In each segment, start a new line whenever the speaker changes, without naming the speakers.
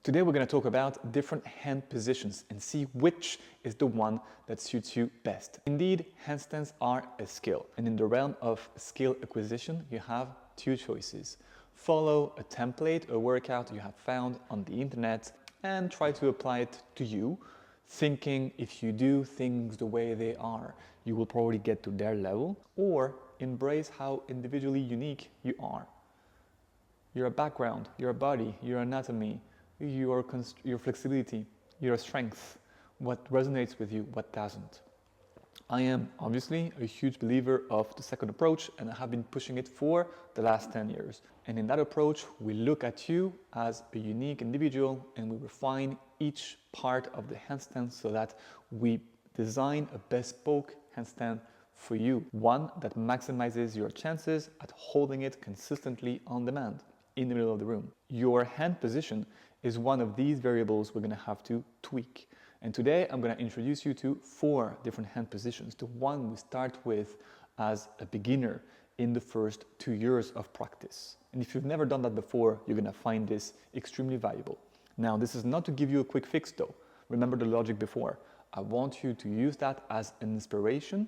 Today we're going to talk about different hand positions and see which is the one that suits you best. Indeed, handstands are a skill, and in the realm of skill acquisition, you have two choices. Follow a template, a workout you have found on the internet, and try to apply it to you, thinking if you do things the way they are, you will probably get to their level, or embrace how individually unique you are. Your background, your body, your anatomy, your flexibility, your strength, what resonates with you, what doesn't. I am obviously a huge believer of the second approach, and I have been pushing it for the last 10 years. And in that approach, we look at you as a unique individual and we refine each part of the handstand so that we design a bespoke handstand for you, one that maximizes your chances at holding it consistently on demand in the middle of the room. Your hand position is one of these variables we're going to have to tweak. And today I'm going to introduce you to 4 different hand positions. The one we start with as a beginner in the first 2 years of practice. And if you've never done that before, you're going to find this extremely valuable. Now, this is not to give you a quick fix though. Remember the logic before. I want you to use that as an inspiration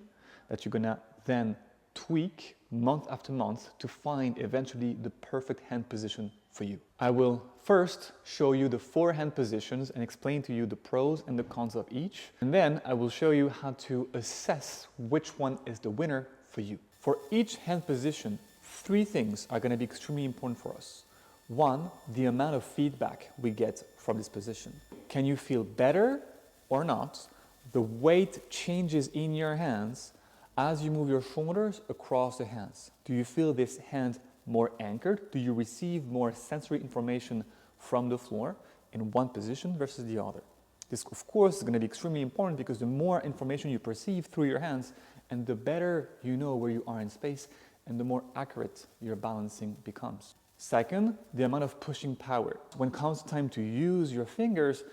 that you're going to then tweak month after month to find eventually the perfect hand position for you. I will first show you the 4 hand positions and explain to you the pros and the cons of each. And then I will show you how to assess which one is the winner for you. For each hand position, 3 things are going to be extremely important for us. 1, the amount of feedback we get from this position. Can you feel better or not? The weight changes in your hands as you move your shoulders across the hands. Do you feel this hand more anchored? Do you receive more sensory information from the floor in one position versus the other? This, of course, is going to be extremely important because the more information you perceive through your hands and the better you know where you are in space and the more accurate your balancing becomes. Second, the amount of pushing power. When it comes time to use your fingers,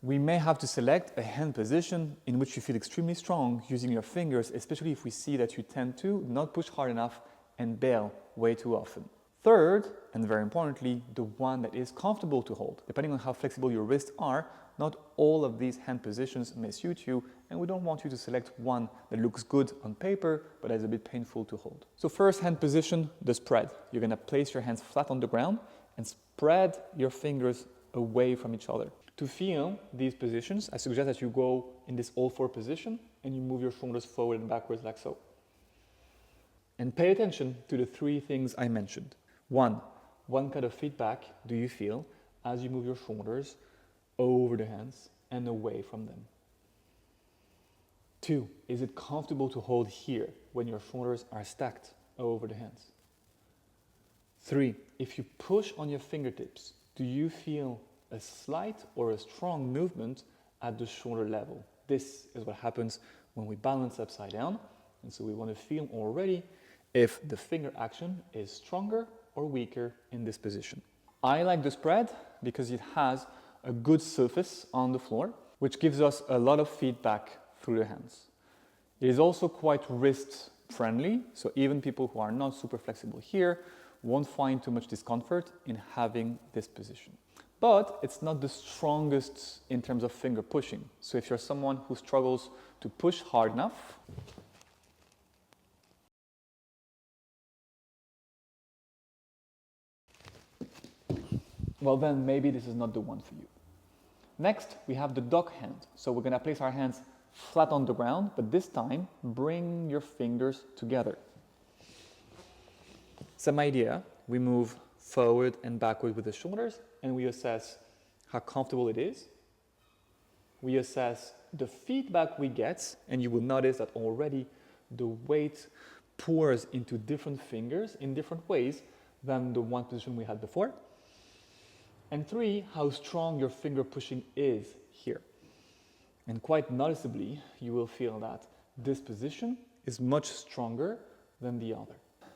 we may have to select a hand position in which you feel extremely strong using your fingers, especially if we see that you tend to not push hard enough and bail way too often. Third, and very importantly, the one that is comfortable to hold. Depending on how flexible your wrists are, not all of these hand positions may suit you, and we don't want you to select one that looks good on paper, but is a bit painful to hold. So first hand position, the spread. You're gonna place your hands flat on the ground and spread your fingers away from each other. To feel these positions, I suggest that you go in this all-4 position and you move your shoulders forward and backwards like so. And pay attention to the 3 things I mentioned. 1, what kind of feedback do you feel as you move your shoulders over the hands and away from them? 2, is it comfortable to hold here when your shoulders are stacked over the hands? 3, if you push on your fingertips, do you feel a slight or a strong movement at the shoulder level? This is what happens when we balance upside down. And so we want to feel already if the finger action is stronger or weaker in this position. I like the spread because it has a good surface on the floor, which gives us a lot of feedback through the hands. It is also quite wrist friendly, so even people who are not super flexible here won't find too much discomfort in having this position. But it's not the strongest in terms of finger pushing. So if you're someone who struggles to push hard enough, well then maybe this is not the one for you. Next, we have the dog hand. So we're gonna place our hands flat on the ground, but this time bring your fingers together. Same idea, we move forward and backward with the shoulders, and we assess how comfortable it is. We assess the feedback we get, and you will notice that already the weight pours into different fingers in different ways than the one position we had before. And 3, how strong your finger pushing is here. And quite noticeably, you will feel that this position is much stronger than the other.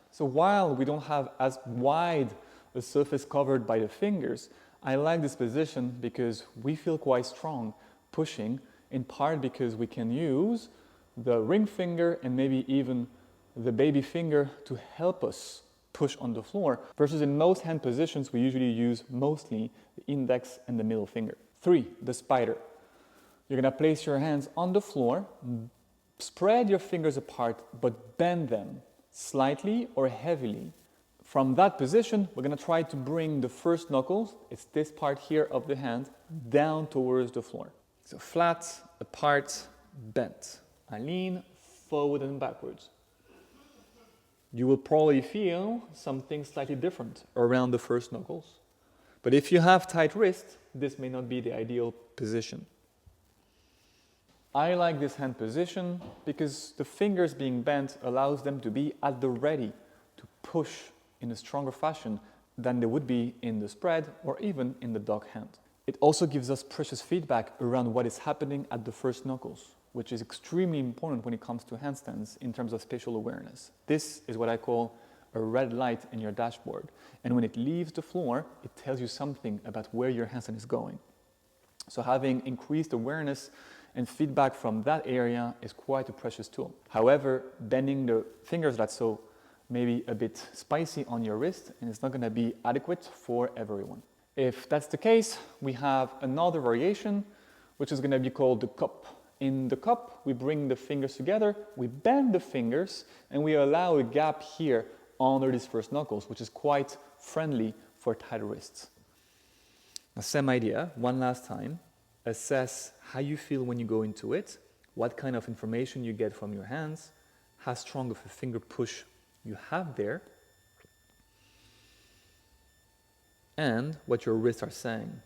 So while we don't have as wide a surface covered by the fingers, I like this position because we feel quite strong pushing, in part because we can use the ring finger and maybe even the baby finger to help us push on the floor, versus in most hand positions, we usually use mostly the index and the middle finger. 3, the spider. You're gonna place your hands on the floor, spread your fingers apart, but bend them slightly or heavily. From that position, we're gonna try to bring the first knuckles, it's this part here of the hand, down towards the floor. So flat, apart, bent. I lean forward and backwards. You will probably feel something slightly different around the first knuckles. But if you have tight wrists, this may not be the ideal position. I like this hand position because the fingers being bent allows them to be at the ready to push in a stronger fashion than they would be in the spread or even in the dog hand. It also gives us precious feedback around what is happening at the first knuckles, which is extremely important when it comes to handstands in terms of spatial awareness. This is what I call a red light in your dashboard. And when it leaves the floor, it tells you something about where your handstand is going. So having increased awareness and feedback from that area is quite a precious tool. However, bending the fingers, that's so maybe a bit spicy on your wrist, and it's not gonna be adequate for everyone. If that's the case, we have another variation, which is gonna be called the cup. In the cup, we bring the fingers together, we bend the fingers, and we allow a gap here under these first knuckles, which is quite friendly for tight wrists. Now, same idea, one last time. Assess how you feel when you go into it, what kind of information you get from your hands, how strong of a finger push you have there, and what your wrists are saying.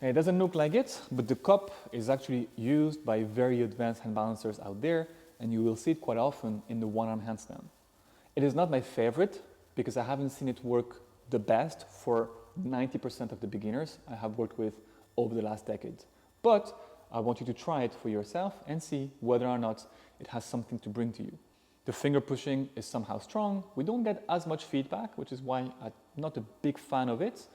It doesn't look like it, but the cup is actually used by very advanced hand balancers out there, and you will see it quite often in the one-arm handstand. It is not my favorite because I haven't seen it work the best for 90% of the beginners I have worked with over the last decade. But I want you to try it for yourself and see whether or not it has something to bring to you. The finger pushing is somehow strong. We don't get as much feedback, which is why I'm not a big fan of it,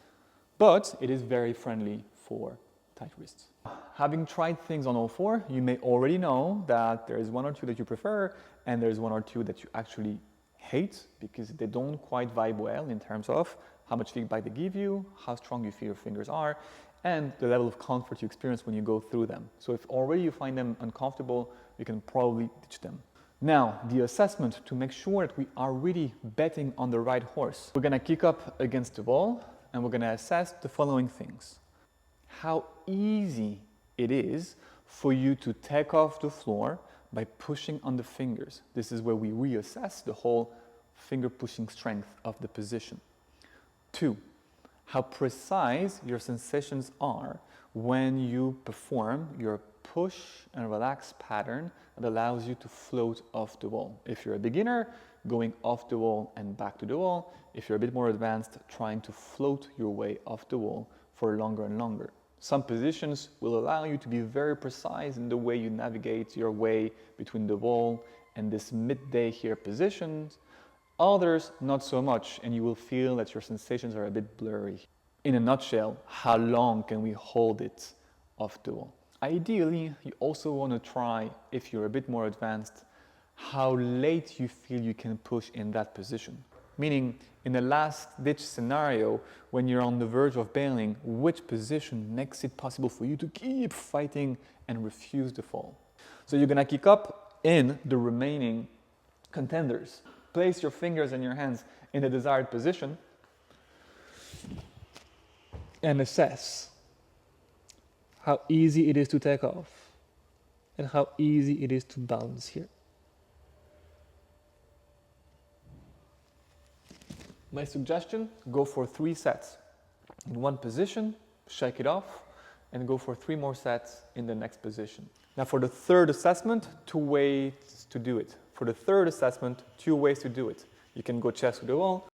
but it is very friendly for tight wrists. Having tried things on all four, you may already know that there is one or two that you prefer and there's one or two that you actually hate because they don't quite vibe well in terms of how much feedback they give you, how strong you feel your fingers are, and the level of comfort you experience when you go through them. So if already you find them uncomfortable, you can probably ditch them. Now, the assessment to make sure that we are really betting on the right horse. We're gonna kick up against the wall and we're gonna assess the following things. How easy it is for you to take off the floor by pushing on the fingers. This is where we reassess the whole finger pushing strength of the position. 2, how precise your sensations are when you perform your push and relax pattern that allows you to float off the wall. If you're a beginner, going off the wall and back to the wall. If you're a bit more advanced, trying to float your way off the wall for longer and longer. Some positions will allow you to be very precise in the way you navigate your way between the wall and this midday here positions. Others, not so much, and you will feel that your sensations are a bit blurry. In a nutshell, how long can we hold it off the wall? Ideally, you also want to try, if you're a bit more advanced, how late you feel you can push in that position. Meaning, in a last-ditch scenario, when you're on the verge of bailing, which position makes it possible for you to keep fighting and refuse to fall? So you're gonna kick up in the remaining contenders. Place your fingers and your hands in the desired position and assess how easy it is to take off and how easy it is to balance here. My suggestion, go for 3 sets in one position, shake it off, and go for 3 more sets in the next position. Now for the third assessment, 2 ways to do it. For the third assessment, 2 ways to do it. You can go chest to the wall,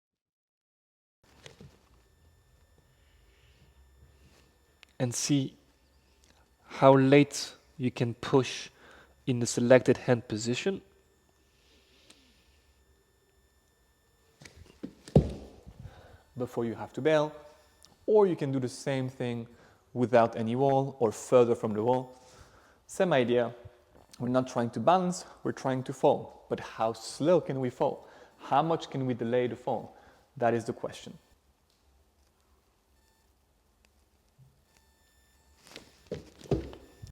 and see how late you can push in the selected hand position. Before you have to bail, or you can do the same thing without any wall or further from the wall. Same idea, We're not trying to balance, we're trying to fall. But how slow can we fall? How much can we delay the fall? That is the question.